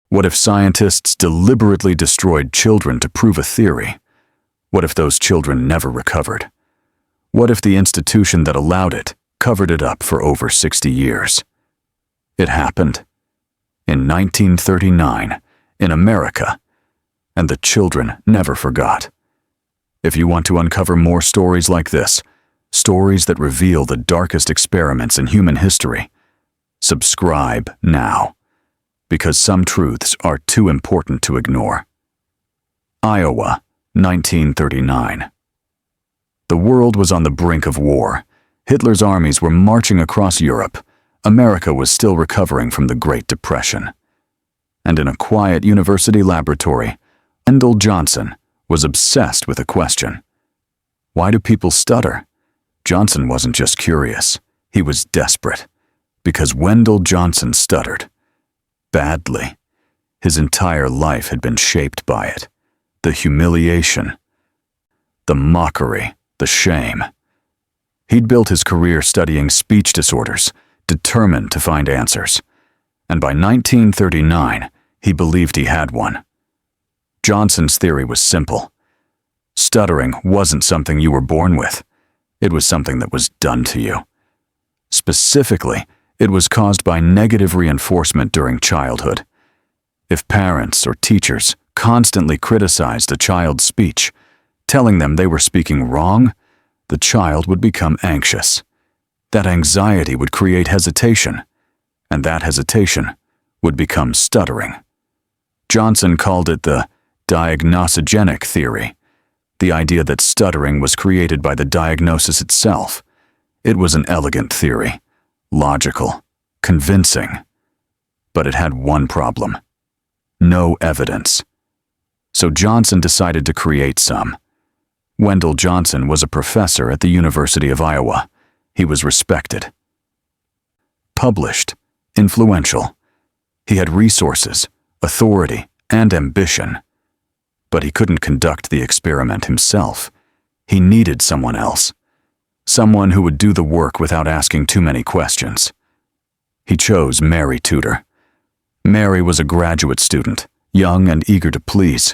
What if scientists deliberately destroyed children to prove a theory? What if those children never recovered? What if the institution that allowed it covered it up for over 60 years? It happened. In 1939, in America, and the children never forgot. If you want to uncover more stories like this, stories that reveal the darkest experiments in human history, subscribe now, because some truths are too important to ignore. Iowa, 1939. The world was on the brink of war. Hitler's armies were marching across Europe. America was still recovering from the Great Depression. And in a quiet university laboratory, Wendell Johnson was obsessed with a question. Why do people stutter? Johnson wasn't just curious, he was desperate. Because Wendell Johnson stuttered. Badly. His entire life had been shaped by it. The humiliation, the mockery, the shame. He'd built his career studying speech disorders, determined to find answers. And by 1939, he believed he had one. Johnson's theory was simple. Stuttering wasn't something you were born with. It was something that was done to you. Specifically, it was caused by negative reinforcement during childhood. If parents or teachers constantly criticized a child's speech, telling them they were speaking wrong, the child would become anxious. That anxiety would create hesitation, and that hesitation would become stuttering. Johnson called it the diagnosogenic theory, the idea that stuttering was created by the diagnosis itself. It was an elegant theory, logical, convincing, but it had one problem: no evidence. So Johnson decided to create some. Wendell Johnson was a professor at the University of Iowa. He was respected, published, influential. He had resources, authority, and ambition. But he couldn't conduct the experiment himself. He needed someone else. Someone who would do the work without asking too many questions. He chose Mary Tudor. Mary was a graduate student, young and eager to please.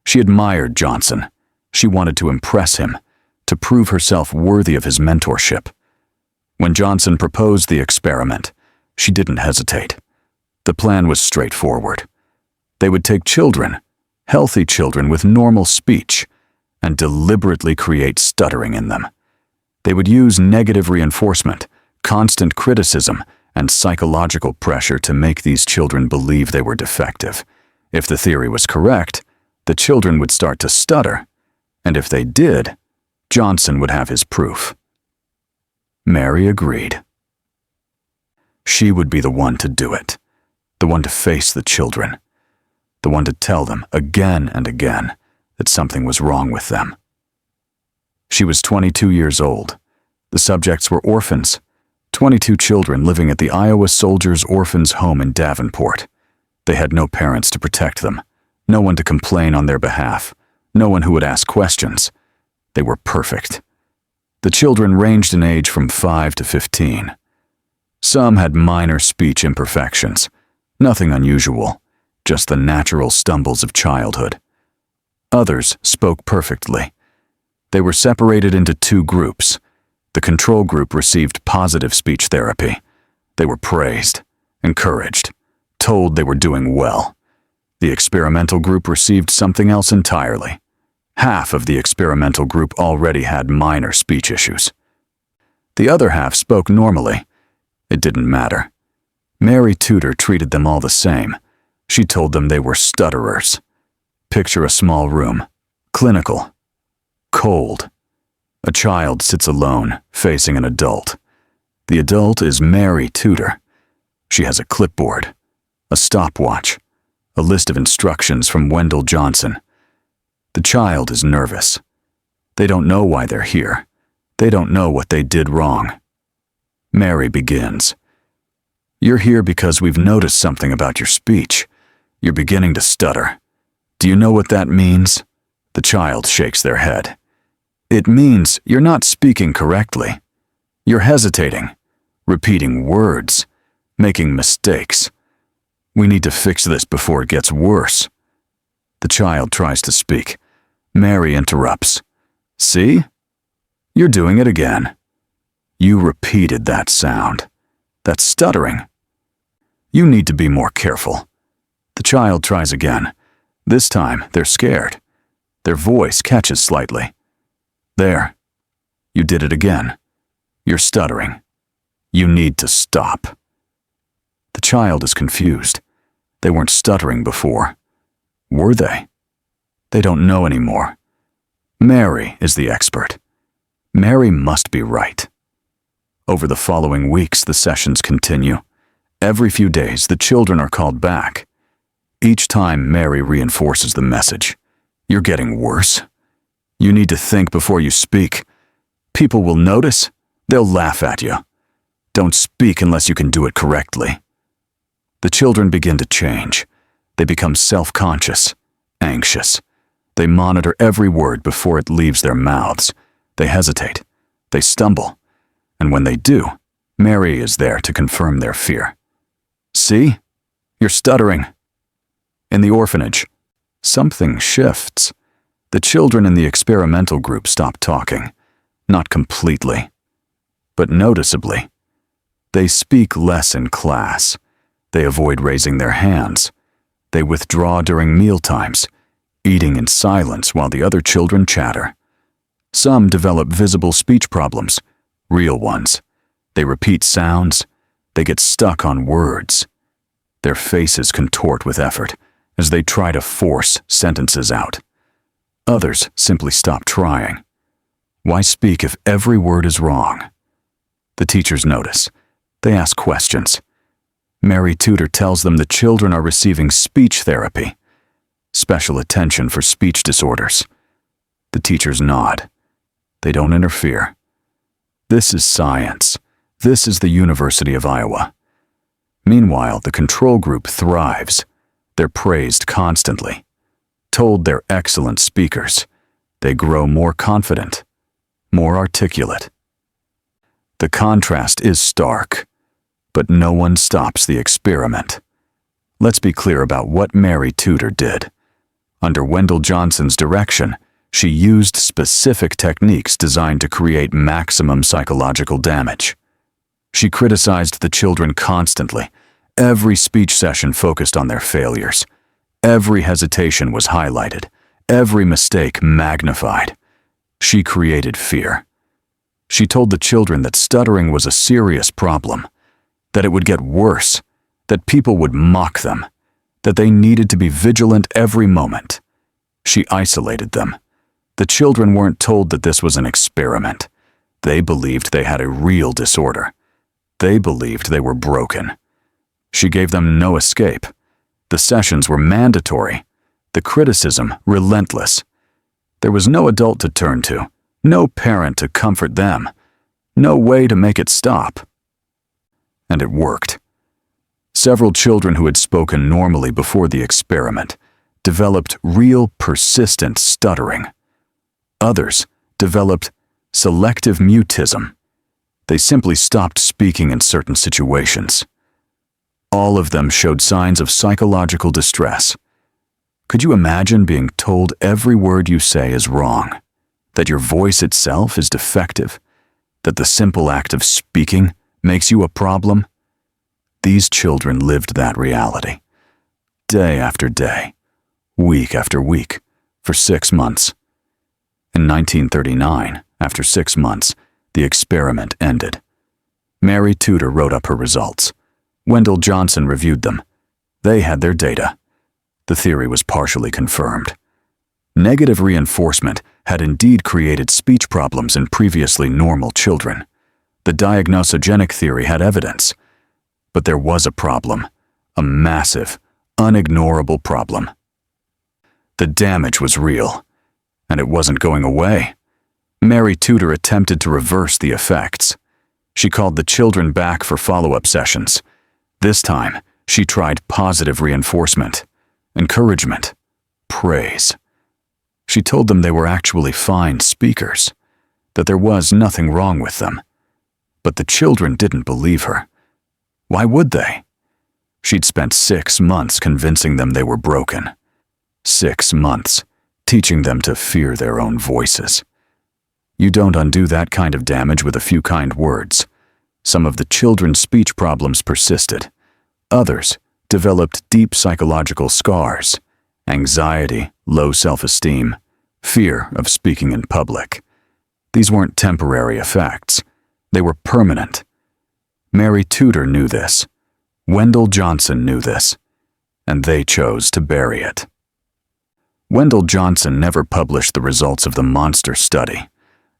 She admired Johnson. She wanted to impress him, to prove herself worthy of his mentorship. When Johnson proposed the experiment, she didn't hesitate. The plan was straightforward. They would take children, healthy children with normal speech, and deliberately create stuttering in them. They would use negative reinforcement, constant criticism, and psychological pressure to make these children believe they were defective. If the theory was correct, the children would start to stutter, and if they did, Johnson would have his proof. Mary agreed. She would be the one to do it, the one to face the children, the one to tell them again and again that something was wrong with them. She was 22 years old. The subjects were orphans, 22 children living at the Iowa Soldiers Orphans Home in Davenport. They had no parents to protect them, no one to complain on their behalf, no one who would ask questions. They were perfect. The children ranged in age from 5 to 15. Some had minor speech imperfections, nothing unusual, just the natural stumbles of childhood. Others spoke perfectly. They were separated into two groups. The control group received positive speech therapy. They were praised, encouraged, told they were doing well. The experimental group received something else entirely. Half of the experimental group already had minor speech issues. The other half spoke normally. It didn't matter. Mary Tudor treated them all the same. She told them they were stutterers. Picture a small room, clinical, cold. A child sits alone, facing an adult. The adult is Mary Tudor. She has a clipboard, a stopwatch, a list of instructions from Wendell Johnson. The child is nervous. They don't know why they're here. They don't know what they did wrong. Mary begins. You're here because we've noticed something about your speech. You're beginning to stutter. Do you know what that means? The child shakes their head. It means you're not speaking correctly. You're hesitating, repeating words, making mistakes. We need to fix this before it gets worse. The child tries to speak. Mary interrupts. See? You're doing it again. You repeated that sound. That's stuttering. You need to be more careful. The child tries again. This time, they're scared. Their voice catches slightly. There. You did it again. You're stuttering. You need to stop. The child is confused. They weren't stuttering before. Were they? They don't know anymore. Mary is the expert. Mary must be right. Over the following weeks, the sessions continue. Every few days, the children are called back. Each time, Mary reinforces the message. You're getting worse. You need to think before you speak. People will notice. They'll laugh at you. Don't speak unless you can do it correctly. The children begin to change. They become self-conscious, anxious. They monitor every word before it leaves their mouths. They hesitate. They stumble. And when they do, Mary is there to confirm their fear. See? You're stuttering. In the orphanage, something shifts. The children in the experimental group stop talking. Not completely, but noticeably. They speak less in class. They avoid raising their hands. They withdraw during mealtimes, eating in silence while the other children chatter. Some develop visible speech problems, real ones. They repeat sounds. They get stuck on words. Their faces contort with effort as they try to force sentences out. Others simply stop trying. Why speak if every word is wrong? The teachers notice. They ask questions. Mary Tudor tells them the children are receiving speech therapy, special attention for speech disorders. The teachers nod. They don't interfere. This is science. This is the University of Iowa. Meanwhile, the control group thrives. They're praised constantly. Told they're excellent speakers. They grow more confident, more articulate. The contrast is stark, but no one stops the experiment. Let's be clear about what Mary Tudor did. Under Wendell Johnson's direction, she used specific techniques designed to create maximum psychological damage. She criticized the children constantly. Every speech session focused on their failures. Every hesitation was highlighted. Every mistake magnified. She created fear. She told the children that stuttering was a serious problem, that it would get worse, that people would mock them, that they needed to be vigilant every moment. She isolated them. The children weren't told that this was an experiment. They believed they had a real disorder. They believed they were broken. She gave them no escape. The sessions were mandatory. The criticism relentless. There was no adult to turn to, no parent to comfort them, no way to make it stop. And it worked. Several children who had spoken normally before the experiment developed real persistent stuttering. Others developed selective mutism. They simply stopped speaking in certain situations. All of them showed signs of psychological distress. Could you imagine being told every word you say is wrong, that your voice itself is defective, that the simple act of speaking makes you a problem? These children lived that reality, day after day, week after week, for 6 months. In 1939, after 6 months, the experiment ended. Mary Tudor wrote up her results. Wendell Johnson reviewed them. They had their data. The theory was partially confirmed. Negative reinforcement had indeed created speech problems in previously normal children. The diagnosogenic theory had evidence. But there was a problem, a massive, unignorable problem. The damage was real, and it wasn't going away. Mary Tudor attempted to reverse the effects. She called the children back for follow-up sessions. This time, she tried positive reinforcement, encouragement, praise. She told them they were actually fine speakers, that there was nothing wrong with them. But the children didn't believe her. Why would they? She'd spent 6 months convincing them they were broken. 6 months, teaching them to fear their own voices. You don't undo that kind of damage with a few kind words. Some of the children's speech problems persisted. Others developed deep psychological scars, anxiety, low self-esteem, fear of speaking in public. These weren't temporary effects. They were permanent. Mary Tudor knew this. Wendell Johnson knew this. And they chose to bury it. Wendell Johnson never published the results of the monster study.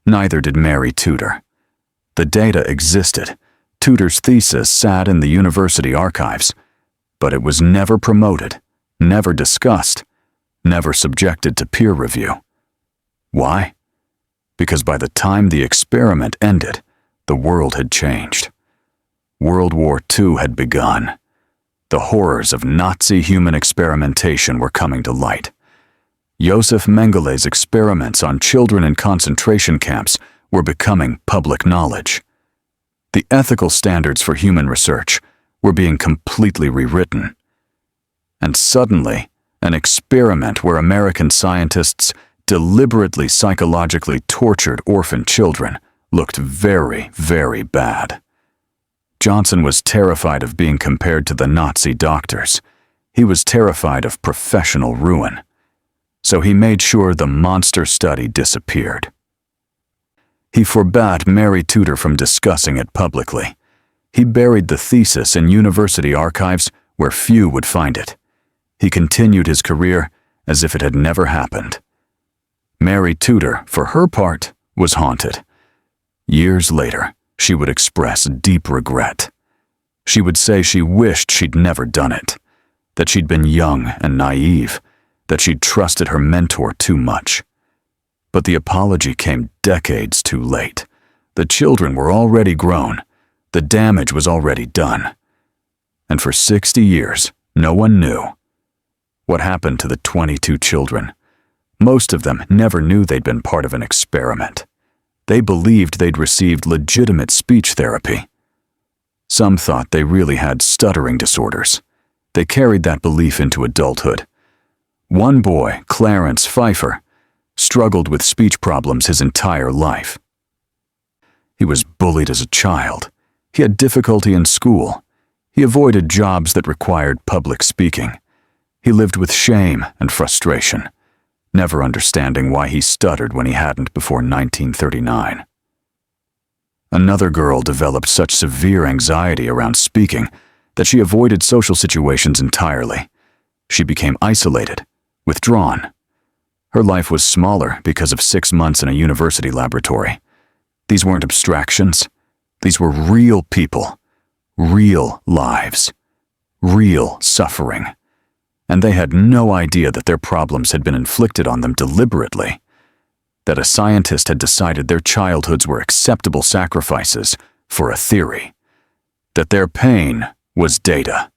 Neither did Mary Tudor. The data existed. Tudor's thesis sat in the university archives, but it was never promoted, never discussed, never subjected to peer review. Why? Because by the time the experiment ended, the world had changed. World War II had begun. The horrors of Nazi human experimentation were coming to light. Josef Mengelé's experiments on children in concentration camps were becoming public knowledge. The ethical standards for human research were being completely rewritten. And suddenly, an experiment where American scientists deliberately psychologically tortured orphan children looked very, very bad. Johnson was terrified of being compared to the Nazi doctors. He was terrified of professional ruin. So he made sure the monster study disappeared. He forbade Mary Tudor from discussing it publicly. He buried the thesis in university archives where few would find it. He continued his career as if it had never happened. Mary Tudor, for her part, was haunted. Years later, she would express deep regret. She would say she wished she'd never done it, that she'd been young and naive, that she'd trusted her mentor too much. But the apology came decades too late. The children were already grown. The damage was already done. And for 60 years, no one knew. What happened to the 22 children? Most of them never knew they'd been part of an experiment. They believed they'd received legitimate speech therapy. Some thought they really had stuttering disorders. They carried that belief into adulthood. One boy, Clarence Pfeiffer, struggled with speech problems his entire life. He was bullied as a child. He had difficulty in school. He avoided jobs that required public speaking. He lived with shame and frustration, never understanding why he stuttered when he hadn't before 1939. Another girl developed such severe anxiety around speaking that she avoided social situations entirely. She became isolated, withdrawn. Her life was smaller because of 6 months in a university laboratory. These weren't abstractions. These were real people, real lives, real suffering. And they had no idea that their problems had been inflicted on them deliberately, that a scientist had decided their childhoods were acceptable sacrifices for a theory, that their pain was data.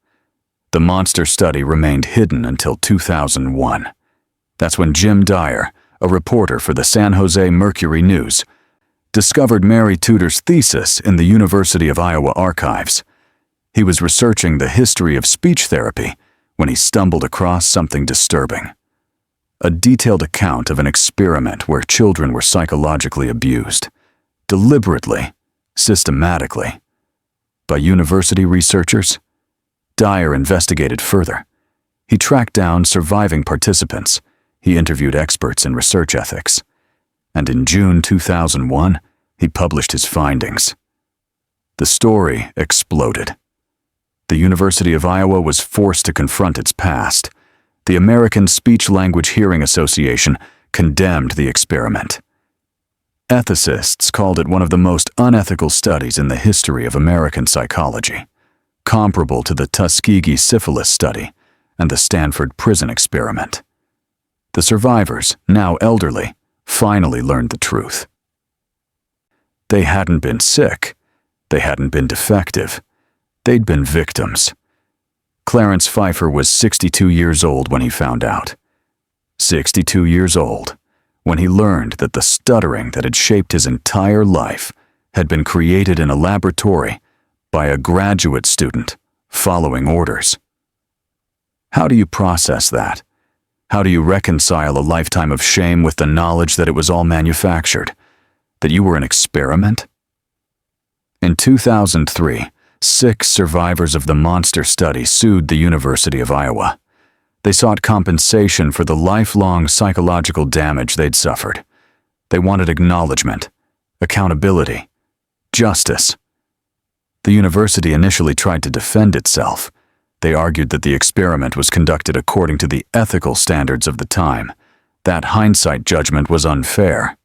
The monster study remained hidden until 2001. That's when Jim Dyer, a reporter for the San Jose Mercury News, discovered Mary Tudor's thesis in the University of Iowa archives. He was researching the history of speech therapy when he stumbled across something disturbing. A detailed account of an experiment where children were psychologically abused, deliberately, systematically, by university researchers. Dyer investigated further. He tracked down surviving participants. He interviewed experts in research ethics. And in June 2001, he published his findings. The story exploded. The University of Iowa was forced to confront its past. The American Speech-Language Hearing Association condemned the experiment. Ethicists called it one of the most unethical studies in the history of American psychology, comparable to the Tuskegee syphilis study and the Stanford prison experiment. The survivors, now elderly, finally learned the truth. They hadn't been sick. They hadn't been defective. They'd been victims. Clarence Pfeiffer was 62 years old when he found out. 62 years old when he learned that the stuttering that had shaped his entire life had been created in a laboratory by a graduate student following orders. How do you process that? How do you reconcile a lifetime of shame with the knowledge that it was all manufactured, that you were an experiment? In 2003, 6 survivors of the monster study sued the University of Iowa. They sought compensation for the lifelong psychological damage they'd suffered. They wanted acknowledgement, accountability, justice. The university initially tried to defend itself. They argued that the experiment was conducted according to the ethical standards of the time, that hindsight judgment was unfair,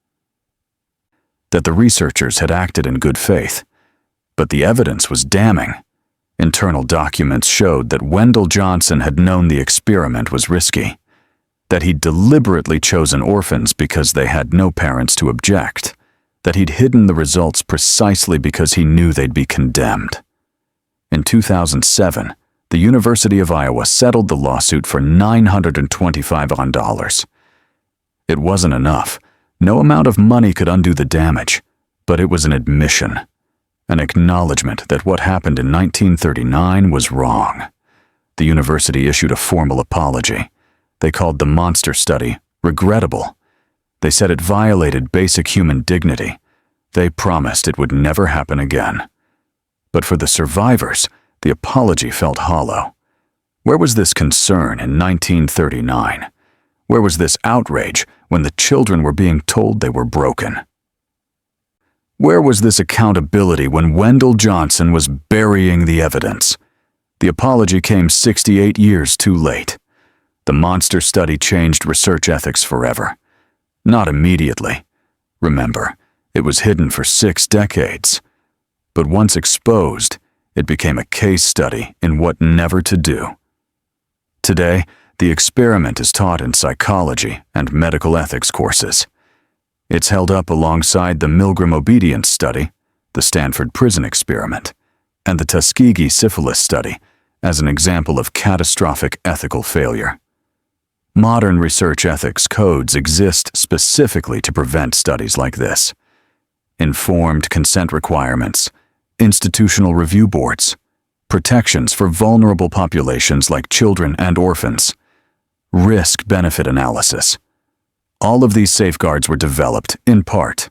that the researchers had acted in good faith. But the evidence was damning. Internal documents showed that Wendell Johnson had known the experiment was risky, that he'd deliberately chosen orphans because they had no parents to object, that he'd hidden the results precisely because he knew they'd be condemned. In 2007, the University of Iowa settled the lawsuit for $925. It wasn't enough. No amount of money could undo the damage, but it was an admission, an acknowledgement that what happened in 1939 was wrong. The university issued a formal apology. They called the monster study regrettable. They said it violated basic human dignity. They promised it would never happen again. But for the survivors, the apology felt hollow. Where was this concern in 1939? Where was this outrage when the children were being told they were broken? Where was this accountability when Wendell Johnson was burying the evidence? The apology came 68 years too late. The monster study changed research ethics forever. Not immediately. Remember, it was hidden for 6 decades. But once exposed, it became a case study in what never to do. Today, the experiment is taught in psychology and medical ethics courses. It's held up alongside the Milgram obedience study, the Stanford prison experiment, and the Tuskegee syphilis study as an example of catastrophic ethical failure. Modern research ethics codes exist specifically to prevent studies like this. Informed consent requirements, institutional review boards, protections for vulnerable populations like children and orphans, risk-benefit analysis. All of these safeguards were developed, in part,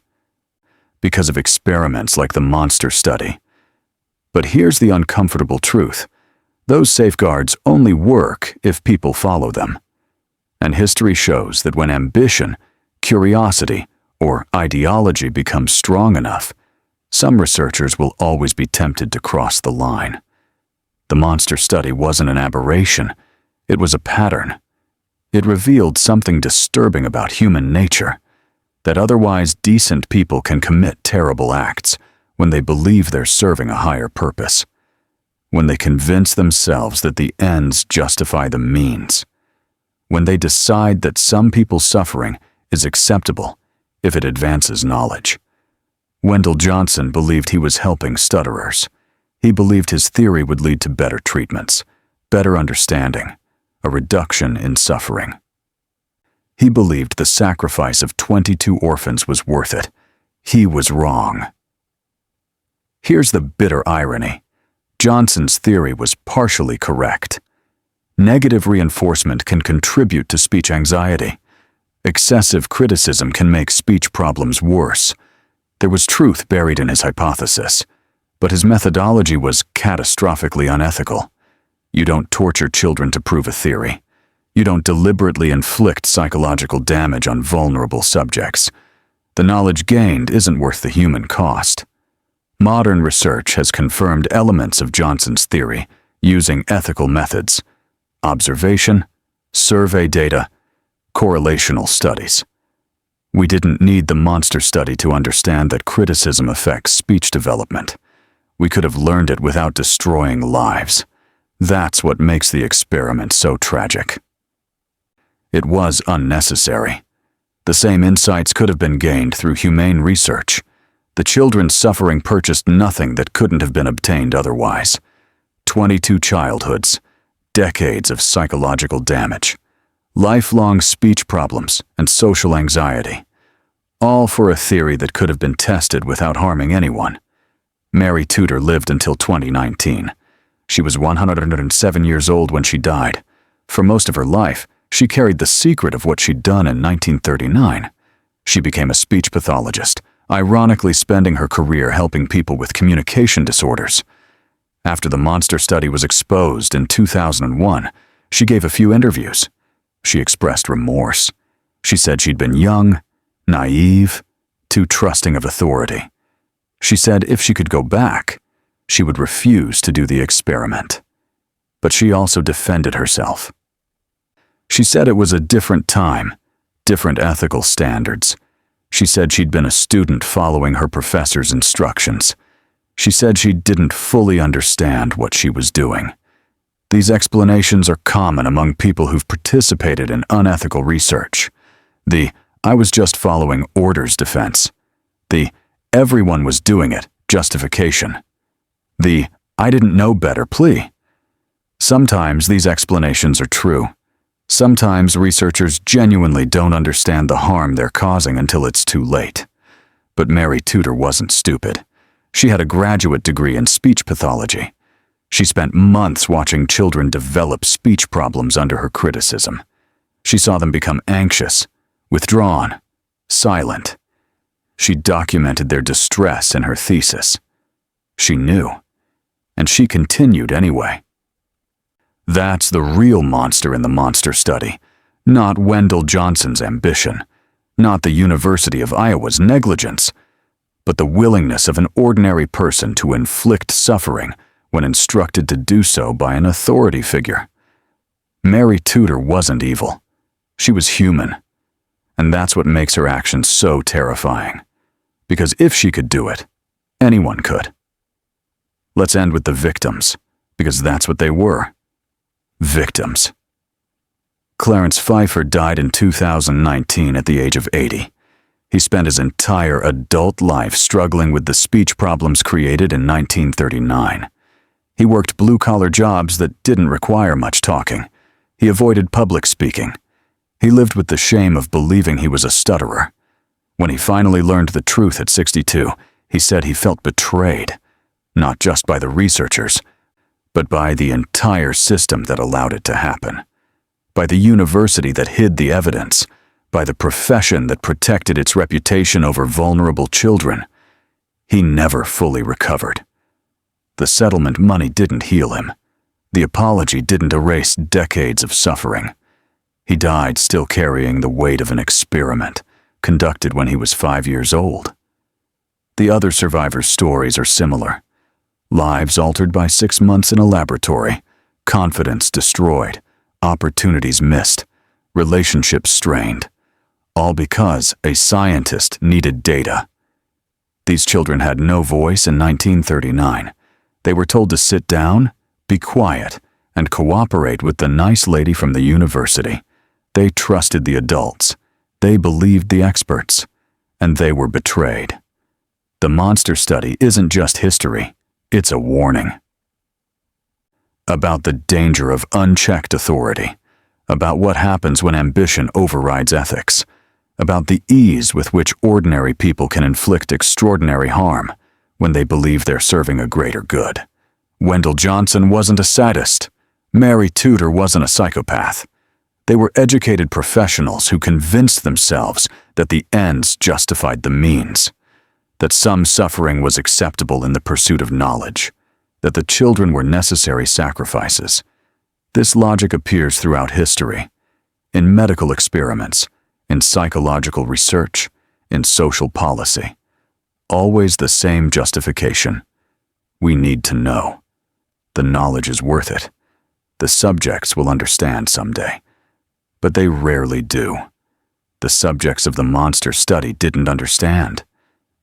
because of experiments like the monster study. But here's the uncomfortable truth. Those safeguards only work if people follow them. And history shows that when ambition, curiosity, or ideology becomes strong enough, some researchers will always be tempted to cross the line. The monster study wasn't an aberration. It was a pattern. It revealed something disturbing about human nature, that otherwise decent people can commit terrible acts when they believe they're serving a higher purpose, when they convince themselves that the ends justify the means, when they decide that some people's suffering is acceptable if it advances knowledge. Wendell Johnson believed he was helping stutterers. He believed his theory would lead to better treatments, better understanding, a reduction in suffering. He believed the sacrifice of 22 orphans was worth it. He was wrong. Here's the bitter irony. Johnson's theory was partially correct. Negative reinforcement can contribute to speech anxiety. Excessive criticism can make speech problems worse. There was truth buried in his hypothesis, but his methodology was catastrophically unethical. You don't torture children to prove a theory. You don't deliberately inflict psychological damage on vulnerable subjects. The knowledge gained isn't worth the human cost. Modern research has confirmed elements of Johnson's theory using ethical methods: observation, survey data, correlational studies. We didn't need the monster study to understand that criticism affects speech development. We could have learned it without destroying lives. That's what makes the experiment so tragic. It was unnecessary. The same insights could have been gained through humane research. The children's suffering purchased nothing that couldn't have been obtained otherwise. 22 childhoods, decades of psychological damage, lifelong speech problems and social anxiety, all for a theory that could have been tested without harming anyone. Mary Tudor lived until 2019. She was 107 years old when she died. For most of her life, she carried the secret of what she'd done in 1939. She became a speech pathologist, ironically spending her career helping people with communication disorders. After the monster study was exposed in 2001, she gave a few interviews. She expressed remorse. She said she'd been young, naive, too trusting of authority. She said if she could go back, she would refuse to do the experiment. But she also defended herself. She said it was a different time, different ethical standards. She said she'd been a student following her professor's instructions. She said she didn't fully understand what she was doing. These explanations are common among people who've participated in unethical research. The "I was just following orders" defense. The "everyone was doing it" justification. The "I didn't know better" plea. Sometimes these explanations are true. Sometimes researchers genuinely don't understand the harm they're causing until it's too late. But Mary Tudor wasn't stupid. She had a graduate degree in speech pathology. She spent months watching children develop speech problems under her criticism. She saw them become anxious, withdrawn, silent. She documented their distress in her thesis. She knew, and she continued anyway. That's the real monster in the monster study, not Wendell Johnson's ambition, not the University of Iowa's negligence, but the willingness of an ordinary person to inflict suffering when instructed to do so by an authority figure. Mary Tudor wasn't evil. She was human. And that's what makes her actions so terrifying. Because if she could do it, anyone could. Let's end with the victims, because that's what they were. Victims. Clarence Pfeiffer died in 2019 at the age of 80. He spent his entire adult life struggling with the speech problems created in 1939. He worked blue-collar jobs that didn't require much talking. He avoided public speaking. He lived with the shame of believing he was a stutterer. When he finally learned the truth at 62, he said he felt betrayed, not just by the researchers, but by the entire system that allowed it to happen, by the university that hid the evidence, by the profession that protected its reputation over vulnerable children. He never fully recovered. The settlement money didn't heal him. The apology didn't erase decades of suffering. He died still carrying the weight of an experiment conducted when he was 5 years old. The other survivors' stories are similar. Lives altered by 6 months in a laboratory, confidence destroyed, opportunities missed, relationships strained, all because a scientist needed data. These children had no voice in 1939. They were told to sit down, be quiet, and cooperate with the nice lady from the university. They trusted the adults. They believed the experts. And they were betrayed. The monster study isn't just history. It's a warning. About the danger of unchecked authority. About what happens when ambition overrides ethics. About the ease with which ordinary people can inflict extraordinary harm when they believe they're serving a greater good. Wendell Johnson wasn't a sadist. Mary Tudor wasn't a psychopath. They were educated professionals who convinced themselves that the ends justified the means, that some suffering was acceptable in the pursuit of knowledge, that the children were necessary sacrifices. This logic appears throughout history, in medical experiments, in psychological research, in social policy. Always the same justification. We need to know. The knowledge is worth it. The subjects will understand someday. But they rarely do. The subjects of the monster study didn't understand.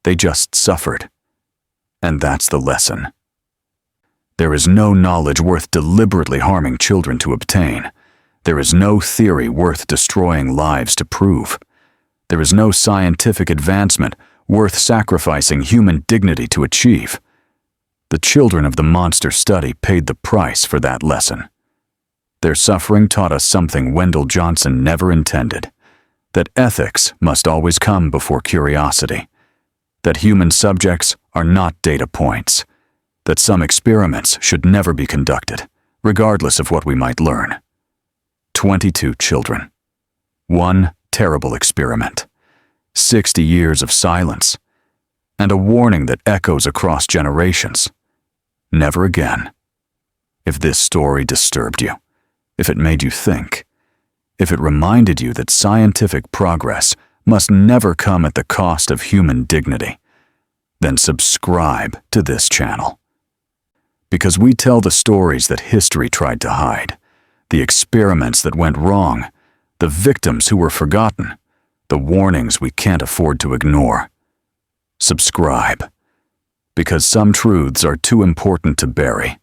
They just suffered. And that's the lesson. There is no knowledge worth deliberately harming children to obtain. There is no theory worth destroying lives to prove. There is no scientific advancement worth sacrificing human dignity to achieve. The children of the monster study paid the price for that lesson. Their suffering taught us something Wendell Johnson never intended, that ethics must always come before curiosity, that human subjects are not data points, that some experiments should never be conducted, regardless of what we might learn. 22 children. One terrible experiment. 60 years of silence. And a warning that echoes across generations. Never again. If this story disturbed you, if it made you think, if it reminded you that scientific progress must never come at the cost of human dignity, then subscribe to this channel. Because we tell the stories that history tried to hide, the experiments that went wrong, the victims who were forgotten, the warnings we can't afford to ignore. Subscribe. Because some truths are too important to bury,